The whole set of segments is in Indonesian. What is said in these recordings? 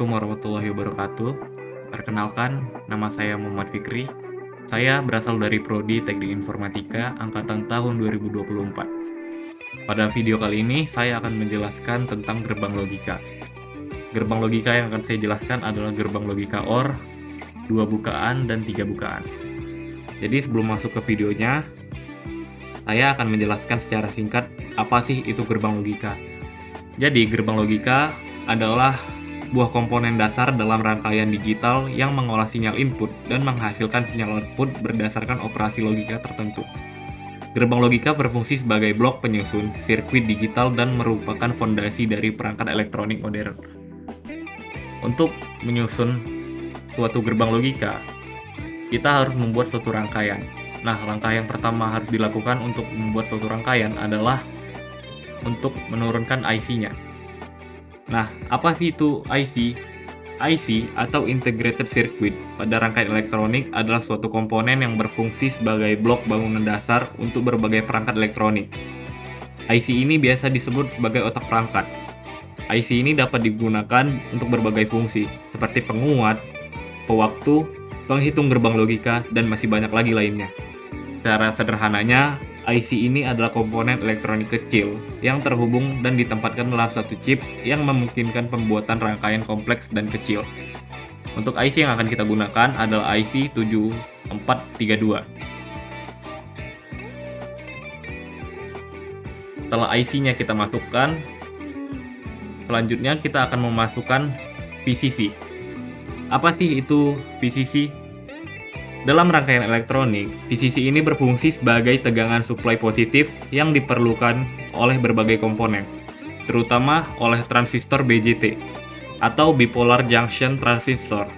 Assalamualaikum warahmatullahi wabarakatuh. Perkenalkan, nama saya Muhammad Fikri. Saya berasal dari Prodi Teknik Informatika angkatan tahun 2024. Pada video kali ini, saya akan menjelaskan tentang gerbang logika. Gerbang logika yang akan saya jelaskan adalah gerbang logika OR, 2 bukaan, dan 3 bukaan. Jadi sebelum masuk ke videonya, saya akan menjelaskan secara singkat apa sih itu gerbang logika. Jadi, gerbang logika adalah buah komponen dasar dalam rangkaian digital yang mengolah sinyal input dan menghasilkan sinyal output berdasarkan operasi logika tertentu. Gerbang logika berfungsi sebagai blok penyusun sirkuit digital dan merupakan fondasi dari perangkat elektronik modern. Untuk menyusun suatu gerbang logika, kita harus membuat suatu rangkaian. Nah, langkah yang pertama harus dilakukan untuk membuat suatu rangkaian adalah untuk menurunkan IC-nya. Nah, apa sih itu IC? IC atau Integrated Circuit pada rangkaian elektronik adalah suatu komponen yang berfungsi sebagai blok bangunan dasar untuk berbagai perangkat elektronik. IC ini biasa disebut sebagai otak perangkat. IC ini dapat digunakan untuk berbagai fungsi, seperti penguat, pewaktu, penghitung gerbang logika, dan masih banyak lagi lainnya. Secara sederhananya, IC ini adalah komponen elektronik kecil yang terhubung dan ditempatkan dalam satu chip yang memungkinkan pembuatan rangkaian kompleks dan kecil. Untuk IC yang akan kita gunakan adalah IC 7432. Setelah IC-nya kita masukkan, selanjutnya kita akan memasukkan VCC. Apa sih itu VCC? Dalam rangkaian elektronik, VCC ini berfungsi sebagai tegangan suplai positif yang diperlukan oleh berbagai komponen, terutama oleh transistor BJT atau Bipolar Junction Transistor.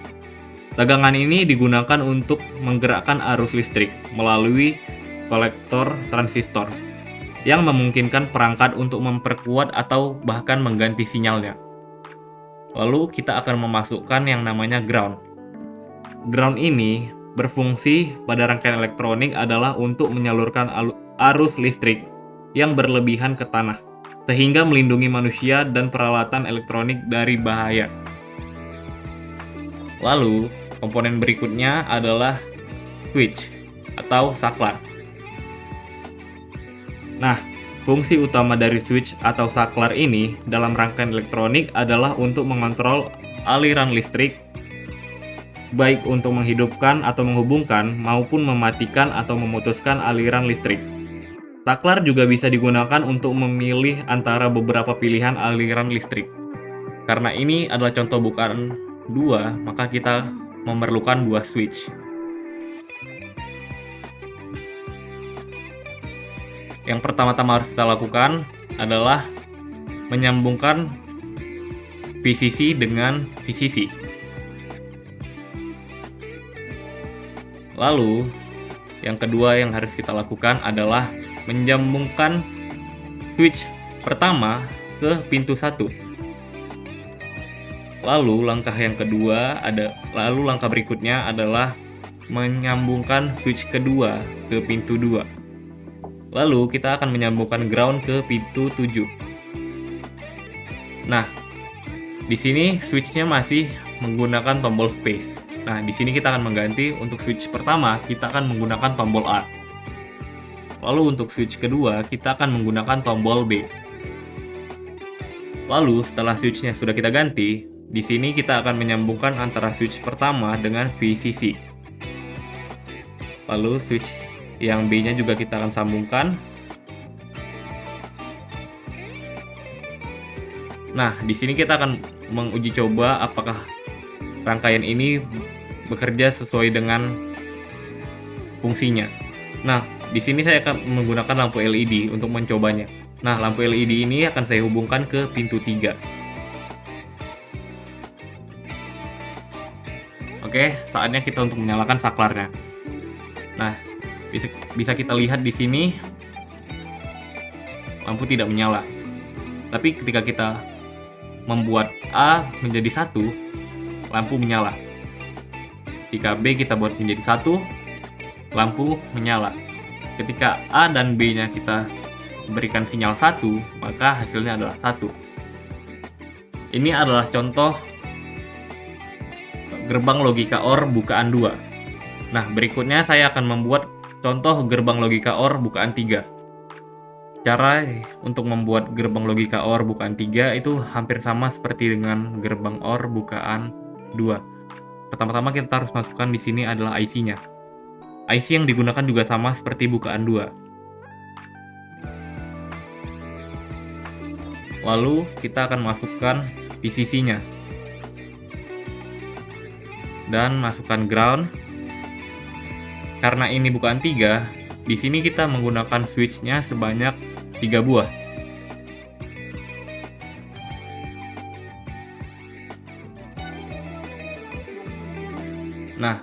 Tegangan ini digunakan untuk menggerakkan arus listrik melalui kolektor transistor, yang memungkinkan perangkat untuk memperkuat atau bahkan mengganti sinyalnya. Lalu kita akan memasukkan yang namanya ground. Ground ini berfungsi pada rangkaian elektronik adalah untuk menyalurkan arus listrik yang berlebihan ke tanah, sehingga melindungi manusia dan peralatan elektronik dari bahaya. Lalu, komponen berikutnya adalah switch atau saklar. Nah, fungsi utama dari switch atau saklar ini dalam rangkaian elektronik adalah untuk mengontrol aliran listrik, baik untuk menghidupkan atau menghubungkan maupun mematikan atau memutuskan aliran listrik. Saklar juga bisa digunakan untuk memilih antara beberapa pilihan aliran listrik. Karena ini adalah contoh bukaan 2, maka kita memerlukan 2 switch. Yang pertama-tama harus kita lakukan adalah menyambungkan VCC dengan VCC. Lalu, yang kedua yang harus kita lakukan adalah menyambungkan switch pertama ke pintu 1. Lalu langkah berikutnya adalah menyambungkan switch kedua ke pintu 2. Lalu kita akan menyambungkan ground ke pintu 7. Nah, di sini switch-nya masih menggunakan tombol space. Nah, di sini kita akan mengganti untuk switch pertama, kita akan menggunakan tombol A. Lalu untuk switch kedua, kita akan menggunakan tombol B. Lalu setelah switch-nya sudah kita ganti, di sini kita akan menyambungkan antara switch pertama dengan VCC. Lalu switch yang B-nya juga kita akan sambungkan. Nah, di sini kita akan menguji coba apakah rangkaian ini bekerja sesuai dengan fungsinya. Nah, di sini saya akan menggunakan lampu LED untuk mencobanya. Nah, lampu LED ini akan saya hubungkan ke pintu 3. Oke, saatnya kita untuk menyalakan saklarnya. Nah, bisa kita lihat di sini lampu tidak menyala. Tapi ketika kita membuat A menjadi 1, lampu menyala. Ketika B kita buat menjadi 1, lampu menyala. Ketika A dan B-nya kita berikan sinyal 1, maka hasilnya adalah 1. Ini adalah contoh gerbang logika OR bukaan 2. Nah, berikutnya saya akan membuat contoh gerbang logika OR bukaan 3. Cara untuk membuat gerbang logika OR bukaan 3 itu hampir sama seperti dengan gerbang OR bukaan 2. Pertama-tama kita harus masukkan di sini adalah IC-nya. IC yang digunakan juga sama seperti bukaan 2. Lalu kita akan masukkan VCC-nya. Dan masukkan ground. Karena ini bukaan 3, di sini kita menggunakan switch-nya sebanyak 3 buah. Nah,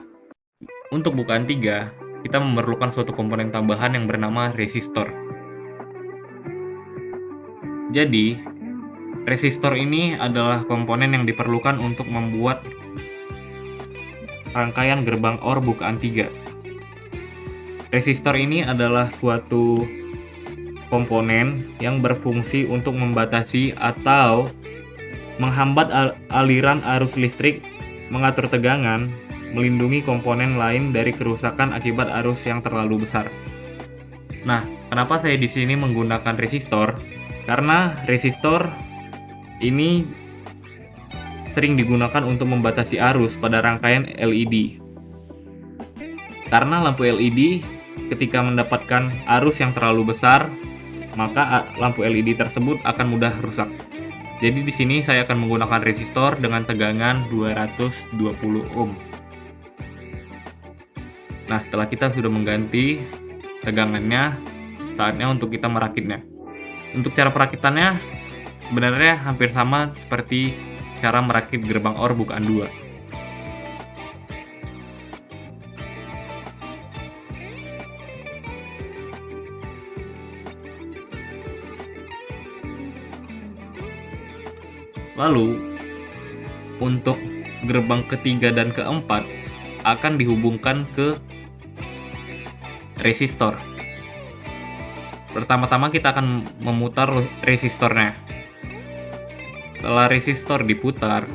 untuk bukaan 3, kita memerlukan suatu komponen tambahan yang bernama resistor. Jadi, resistor ini adalah komponen yang diperlukan untuk membuat rangkaian gerbang OR bukaan 3. Resistor ini adalah suatu komponen yang berfungsi untuk membatasi atau menghambat aliran arus listrik, mengatur tegangan, melindungi komponen lain dari kerusakan akibat arus yang terlalu besar. Nah, kenapa saya di sini menggunakan resistor? Karena resistor ini sering digunakan untuk membatasi arus pada rangkaian LED. Karena lampu LED ketika mendapatkan arus yang terlalu besar, maka lampu LED tersebut akan mudah rusak. Jadi di sini saya akan menggunakan resistor dengan tegangan 220 ohm. Nah, setelah kita sudah mengganti tegangannya, saatnya untuk kita merakitnya. Untuk cara perakitannya sebenarnya hampir sama seperti cara merakit gerbang OR bukaan 2. Lalu, untuk gerbang ketiga dan keempat akan dihubungkan ke resistor. Pertama-tama kita akan memutar resistornya. Setelah resistor diputar,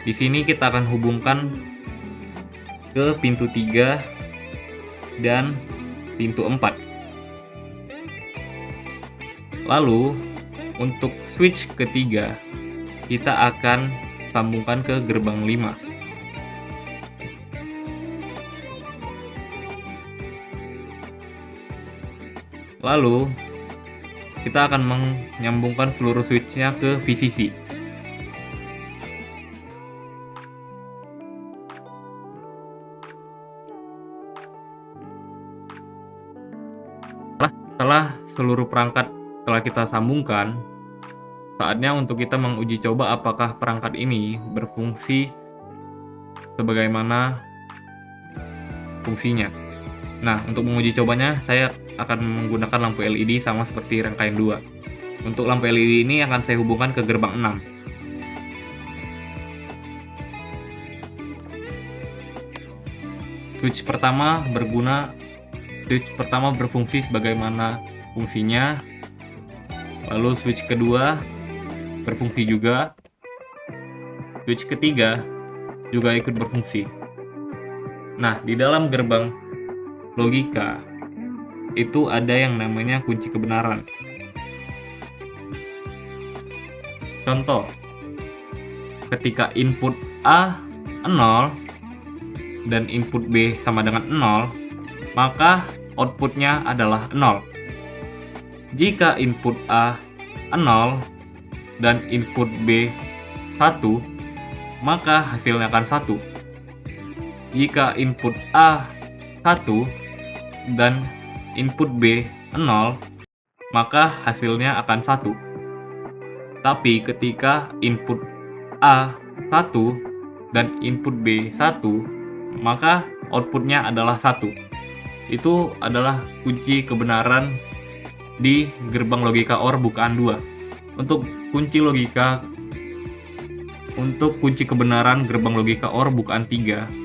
di sini kita akan hubungkan ke pintu 3 dan pintu 4. Lalu, untuk switch ketiga, kita akan sambungkan ke gerbang 5. Lalu, kita akan menyambungkan seluruh switch-nya ke VCC. Setelah seluruh perangkat telah kita sambungkan, saatnya untuk kita menguji coba apakah perangkat ini berfungsi sebagaimana fungsinya. Nah, untuk menguji cobanya, saya akan menggunakan lampu LED sama seperti rangkaian 2. Untuk lampu LED ini akan saya hubungkan ke gerbang 6. Switch pertama berfungsi sebagaimana fungsinya. Lalu switch kedua berfungsi juga. Switch ketiga juga ikut berfungsi. Nah, di dalam gerbang logika itu ada yang namanya kunci kebenaran. Contoh, ketika input A 0 dan input B sama dengan 0, maka outputnya adalah 0. Jika input A 0 dan input B 1, maka hasilnya akan 1. Jika input A 1 dan input B 0, maka hasilnya akan 1. Tapi ketika input A 1 dan input B 1, maka outputnya adalah 1. Itu adalah kunci kebenaran di gerbang logika OR bukaan 2. Untuk kunci kebenaran gerbang logika OR bukaan 3,